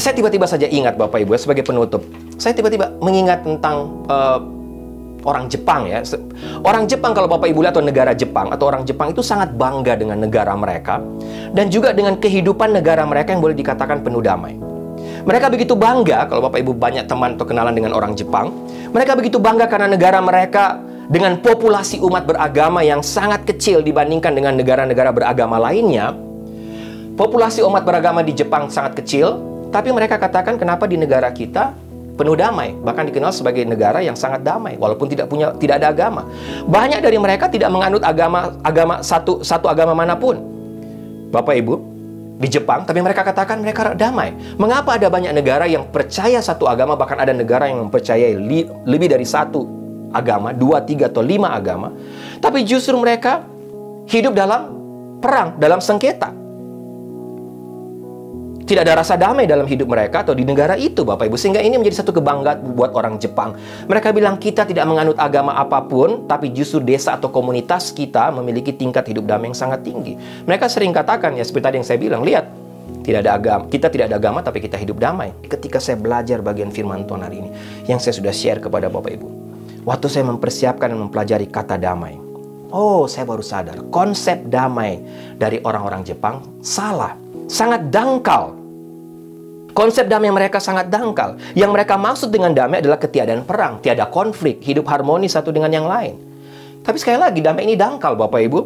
Saya tiba-tiba saja ingat Bapak Ibu sebagai penutup. Saya tiba-tiba mengingat tentang orang Jepang ya. Orang Jepang kalau Bapak Ibu lihat atau negara Jepang atau orang Jepang itu sangat bangga dengan negara mereka dan juga dengan kehidupan negara mereka yang boleh dikatakan penuh damai. Mereka begitu bangga kalau Bapak Ibu banyak teman atau kenalan dengan orang Jepang. Mereka begitu bangga karena negara mereka dengan populasi umat beragama yang sangat kecil dibandingkan dengan negara-negara beragama lainnya. Populasi umat beragama di Jepang sangat kecil, tapi mereka katakan kenapa di negara kita penuh damai, bahkan dikenal sebagai negara yang sangat damai walaupun tidak ada agama. Banyak dari mereka tidak menganut satu agama manapun, Bapak Ibu, di Jepang, tapi mereka katakan mereka damai. Mengapa ada banyak negara yang percaya satu agama, bahkan ada negara yang mempercayai lebih dari satu agama, 2, 3, atau 5 agama, tapi justru mereka hidup dalam perang, dalam sengketa. Tidak ada rasa damai dalam hidup mereka atau di negara itu, Bapak Ibu. Sehingga ini menjadi satu kebanggaan buat orang Jepang. Mereka bilang, kita tidak menganut agama apapun, tapi justru desa atau komunitas kita memiliki tingkat hidup damai yang sangat tinggi. Mereka sering katakan, ya seperti tadi yang saya bilang, lihat, kita tidak ada agama, tapi kita hidup damai. Ketika saya belajar bagian firman Tuhan hari ini, yang saya sudah share kepada Bapak Ibu, waktu saya mempersiapkan dan mempelajari kata damai, saya baru sadar, konsep damai dari orang-orang Jepang salah. Sangat dangkal. Konsep damai mereka sangat dangkal. Yang mereka maksud dengan damai adalah ketiadaan perang, tiada konflik, hidup harmonis satu dengan yang lain. Tapi sekali lagi, damai ini dangkal, Bapak Ibu.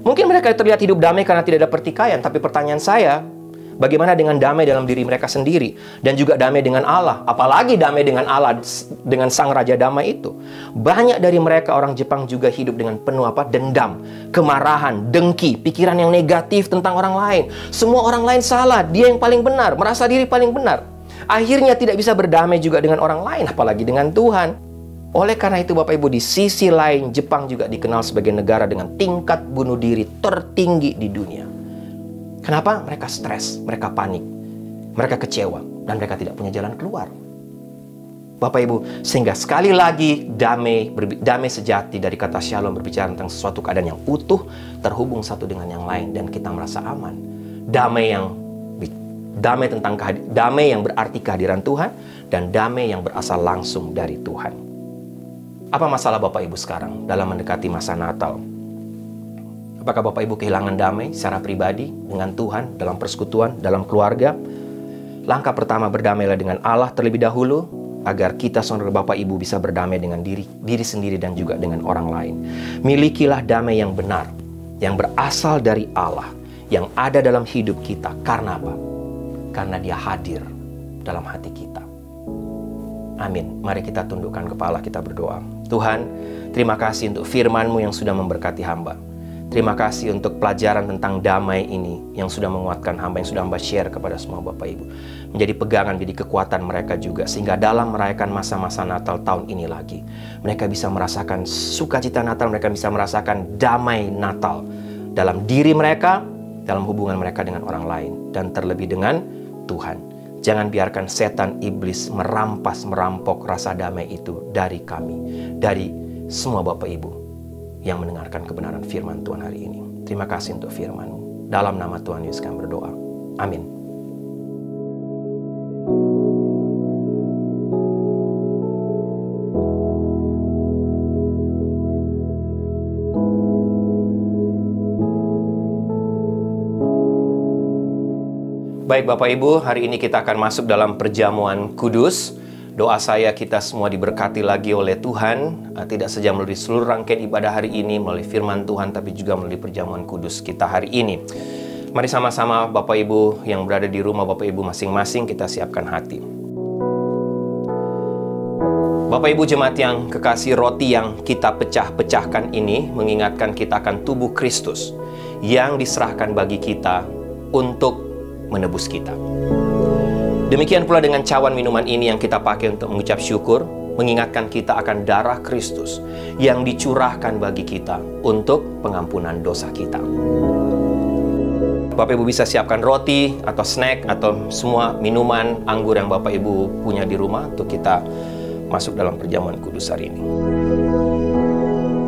Mungkin mereka terlihat hidup damai karena tidak ada pertikaian, tapi pertanyaan saya, bagaimana dengan damai dalam diri mereka sendiri? Dan juga damai dengan Allah. Apalagi damai dengan Allah, dengan Sang Raja Damai itu. Banyak dari mereka orang Jepang juga hidup dengan penuh dendam, kemarahan, dengki, pikiran yang negatif tentang orang lain. Semua orang lain salah, dia yang paling benar, merasa diri paling benar. Akhirnya tidak bisa berdamai juga dengan orang lain, apalagi dengan Tuhan. Oleh karena itu, Bapak Ibu, di sisi lain, Jepang juga dikenal sebagai negara dengan tingkat bunuh diri tertinggi di dunia. Kenapa? Mereka stres, mereka panik, mereka kecewa, dan mereka tidak punya jalan keluar. Bapak Ibu, sehingga sekali lagi damai sejati dari kata shalom berbicara tentang sesuatu keadaan yang utuh, terhubung satu dengan yang lain, dan kita merasa aman. Damai yang berarti kehadiran Tuhan, dan damai yang berasal langsung dari Tuhan. Apa masalah Bapak Ibu sekarang dalam mendekati masa Natal? Apakah Bapak Ibu kehilangan damai secara pribadi dengan Tuhan, dalam persekutuan, dalam keluarga? Langkah pertama, berdamailah dengan Allah terlebih dahulu, agar kita saudara Bapak Ibu bisa berdamai dengan diri sendiri dan juga dengan orang lain. Milikilah damai yang benar, yang berasal dari Allah, yang ada dalam hidup kita. Karena apa? Karena Dia hadir dalam hati kita. Amin. Mari kita tundukkan kepala, kita berdoa. Tuhan, terima kasih untuk firman-Mu yang sudah memberkati hamba. Terima kasih untuk pelajaran tentang damai ini yang sudah menguatkan hamba, yang sudah hamba share kepada semua Bapak Ibu. Menjadi pegangan, menjadi kekuatan mereka juga. Sehingga dalam merayakan masa-masa Natal tahun ini lagi, mereka bisa merasakan sukacita Natal, mereka bisa merasakan damai Natal dalam diri mereka, dalam hubungan mereka dengan orang lain, dan terlebih dengan Tuhan. Jangan biarkan setan iblis merampok rasa damai itu dari kami, dari semua Bapak Ibu yang mendengarkan kebenaran firman Tuhan hari ini. Terima kasih untuk firman-Mu. Dalam nama Tuhan Yesus kami berdoa. Amin. Baik Bapak Ibu, hari ini kita akan masuk dalam perjamuan kudus. Doa saya kita semua diberkati lagi oleh Tuhan, tidak saja melalui seluruh rangkaian ibadah hari ini, melalui firman Tuhan, tapi juga melalui perjamuan kudus kita hari ini. Mari sama-sama Bapak Ibu yang berada di rumah Bapak Ibu masing-masing, kita siapkan hati. Bapak Ibu jemaat yang kekasih, roti yang kita pecah-pecahkan ini mengingatkan kita akan tubuh Kristus yang diserahkan bagi kita untuk menebus kita. Demikian pula dengan cawan minuman ini yang kita pakai untuk mengucap syukur, mengingatkan kita akan darah Kristus yang dicurahkan bagi kita untuk pengampunan dosa kita. Bapak Ibu bisa siapkan roti atau snack atau semua minuman anggur yang Bapak Ibu punya di rumah untuk kita masuk dalam perjamuan kudus hari ini.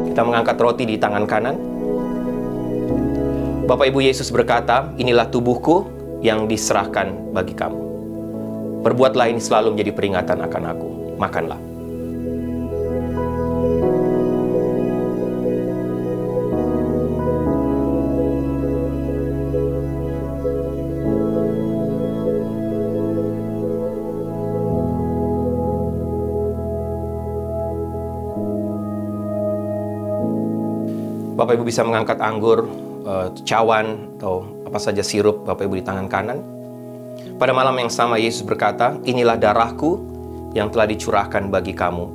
Kita mengangkat roti di tangan kanan. Bapak Ibu, Yesus berkata, inilah tubuhku yang diserahkan bagi kamu. Perbuatlah ini selalu menjadi peringatan akan aku. Makanlah. Bapak Ibu bisa mengangkat anggur, cawan, atau apa saja sirup Bapak Ibu di tangan kanan. Pada malam yang sama Yesus berkata, inilah darahku yang telah dicurahkan bagi kamu.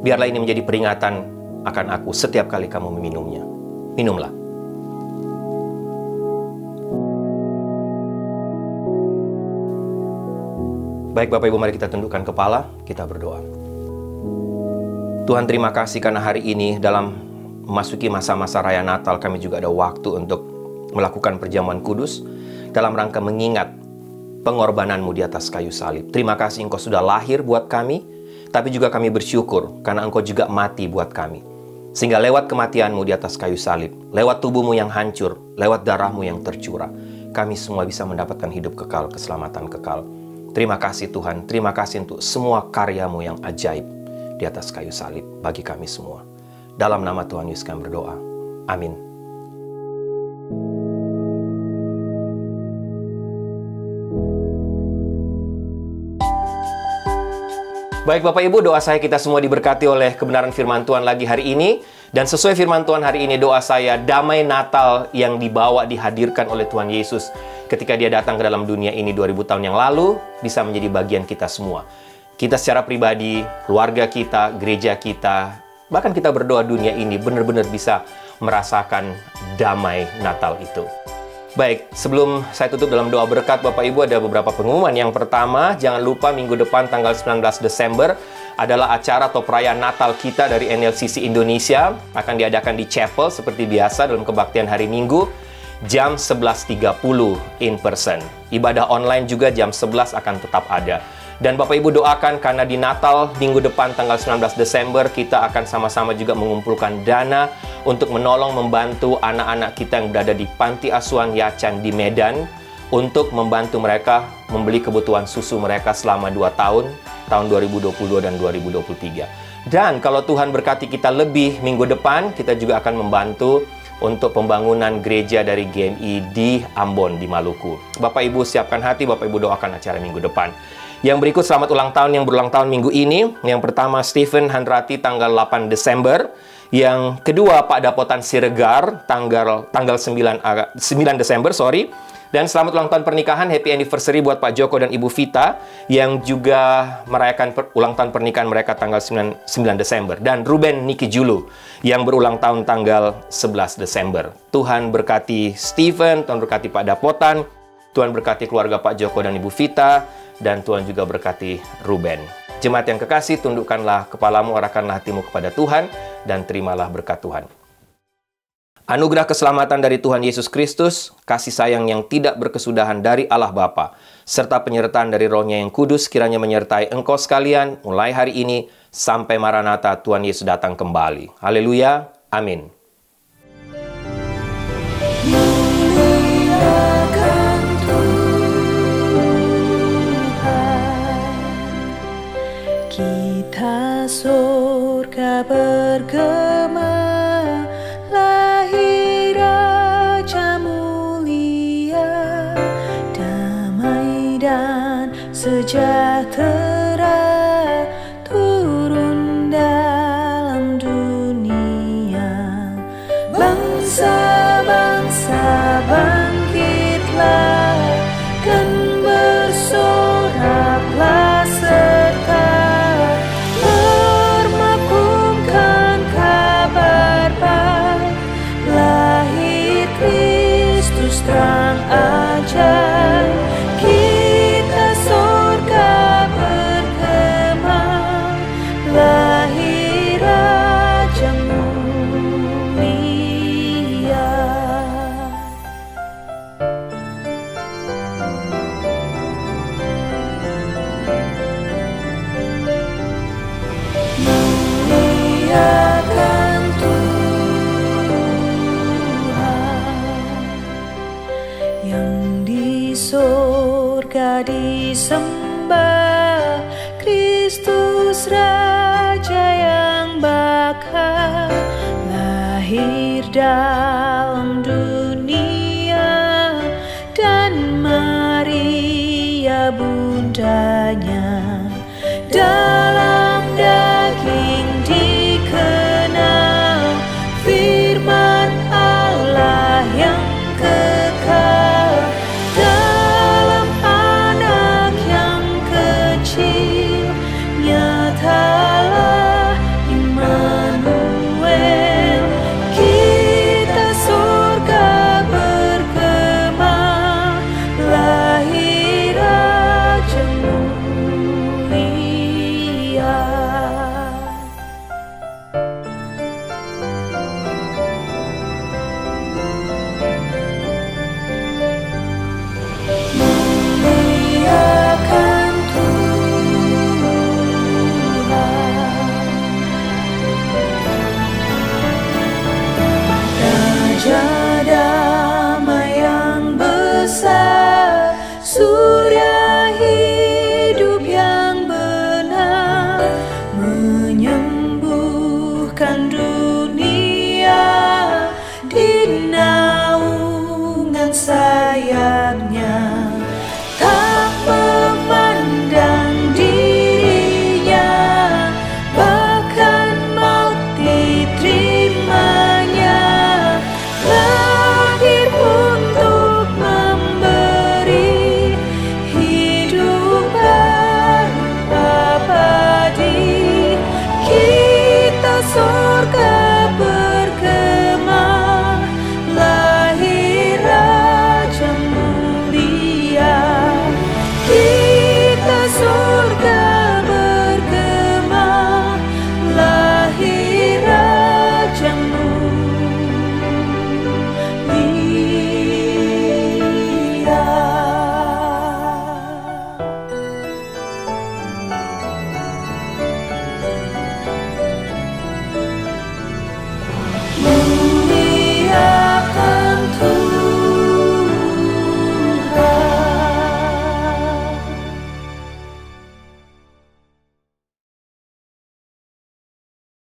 Biarlah ini menjadi peringatan akan aku setiap kali kamu meminumnya. Minumlah. Baik Bapak Ibu, mari kita tundukkan kepala, kita berdoa. Tuhan, terima kasih karena hari ini dalam memasuki masa-masa Raya Natal, kami juga ada waktu untuk melakukan perjamuan kudus dalam rangka mengingat pengorbananmu di atas kayu salib. Terima kasih Engkau sudah lahir buat kami, tapi juga kami bersyukur karena Engkau juga mati buat kami. Sehingga lewat kematianmu di atas kayu salib, lewat tubuhmu yang hancur, lewat darahmu yang tercurah, kami semua bisa mendapatkan hidup kekal, keselamatan kekal. Terima kasih Tuhan, terima kasih untuk semua karyamu yang ajaib di atas kayu salib bagi kami semua. Dalam nama Tuhan Yesus kami berdoa. Amin. Baik Bapak Ibu, doa saya kita semua diberkati oleh kebenaran firman Tuhan lagi hari ini. Dan sesuai firman Tuhan hari ini, doa saya, damai Natal yang dibawa, dihadirkan oleh Tuhan Yesus ketika Dia datang ke dalam dunia ini 2000 tahun yang lalu, bisa menjadi bagian kita semua. Kita secara pribadi, keluarga kita, gereja kita, bahkan kita berdoa dunia ini benar-benar bisa merasakan damai Natal itu. Baik, sebelum saya tutup dalam doa berkat, Bapak Ibu, ada beberapa pengumuman. Yang pertama, jangan lupa minggu depan tanggal 19 Desember adalah acara atau perayaan Natal kita dari NLCC Indonesia. Akan diadakan di chapel seperti biasa dalam kebaktian hari Minggu, jam 11.30 in person. Ibadah online juga jam 11 akan tetap ada. Dan Bapak Ibu doakan karena di Natal minggu depan tanggal 19 Desember kita akan sama-sama juga mengumpulkan dana untuk menolong membantu anak-anak kita yang berada di Panti Asuhan Yacan di Medan, untuk membantu mereka membeli kebutuhan susu mereka selama 2 tahun 2022 dan 2023. Dan kalau Tuhan berkati kita lebih minggu depan, kita juga akan membantu untuk pembangunan gereja dari GMI di Ambon, di Maluku. Bapak Ibu siapkan hati, Bapak Ibu doakan acara minggu depan. Yang berikut selamat ulang tahun yang berulang tahun minggu ini. Yang pertama Stephen Handrati tanggal 8 Desember. Yang kedua Pak Dapotan Siregar tanggal 9 Desember, Dan selamat ulang tahun pernikahan, happy anniversary buat Pak Joko dan Ibu Vita yang juga merayakan ulang tahun pernikahan mereka tanggal 9 Desember. Dan Ruben Niki Julu yang berulang tahun tanggal 11 Desember. Tuhan berkati Stephen, Tuhan berkati Pak Dapotan, Tuhan berkati keluarga Pak Joko dan Ibu Vita, dan Tuhan juga berkati Ruben. Jemaat yang kekasih, tundukkanlah kepalamu, arahkanlah hatimu kepada Tuhan, dan terimalah berkat Tuhan. Anugerah keselamatan dari Tuhan Yesus Kristus, kasih sayang yang tidak berkesudahan dari Allah Bapa, serta penyertaan dari Roh-Nya yang kudus kiranya menyertai engkau sekalian mulai hari ini sampai Maranatha Tuhan Yesus datang kembali. Haleluya. Amin. Muliakan Tuhan, kita surga bergema. Sejahtera turun dalam dunia. Bangsa-bangsa bangkitlah dan bersoraklah serta bermakumkan kabar baik. Lahir Kristus terang ajaib. Disembah Kristus Raja yang bakal lahir dalam dunia, dan Maria bundanya